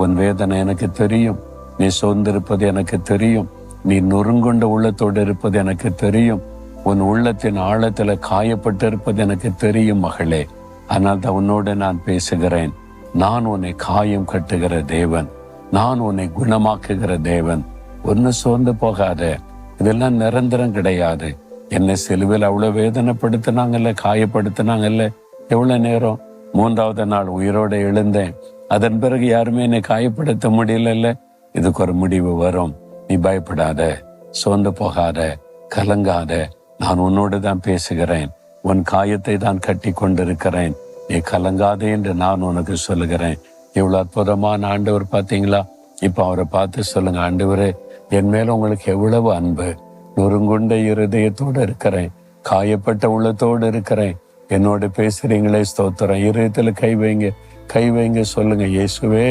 உன் வேதனை எனக்கு தெரியும். நீ சோர்ந்திருப்பது எனக்கு தெரியும். நீ நொறுங்கொண்ட உள்ளத்தோடு இருப்பது எனக்கு தெரியும். உன் உள்ளத்தின் ஆழத்துல காயப்பட்டிருப்பது எனக்கு தெரியும் மகளே. ஆனால் தான் உன்னோடு நான் பேசுகிறேன். நான் உன்னை காயம் கட்டுகிற தேவன். நான் உன்னை குணமாக்குகிற தேவன். ஒன்னு சோர்ந்து போகாத. இதெல்லாம் நிரந்தரம் கிடையாது. என்னை சிலுவையில் அவ்வளவு வேதனைப்படுத்தினாங்கல்ல, காயப்படுத்தினாங்கல்ல. எவ்வளவு நேரம்? 3வது நாள் உயிரோட எழுந்தேன். அதன் பிறகு யாருமே என்னை காயப்படுத்த முடியல. இதுக்கு ஒரு முடிவு வரும். நீ பயப்படாத, சோர்ந்து போகாத, கலங்காத. நான் உன்னோடு தான் பேசுகிறேன். உன் காயத்தை தான் கட்டி கொண்டிருக்கிறேன். நீ கலங்காதே என்று நான் உனக்கு சொல்லுகிறேன். இவ்வளவு அற்புதமான ஆண்டவர் பார்த்தீங்களா? இப்ப அவரை பார்த்து சொல்லுங்க, ஆண்டவரே, என் மேல உங்களுக்கு எவ்வளவு அன்பு. நொறுங்குண்ட இருதயத்தோடு இருக்கிறேன், காயப்பட்ட உள்ளத்தோடு இருக்கிறேன். என்னோட பேசுறீங்களே, ஸ்தோத்திரம். இருதயத்துல கை வைங்க, கை வைங்க. சொல்லுங்க, இயேசுவே,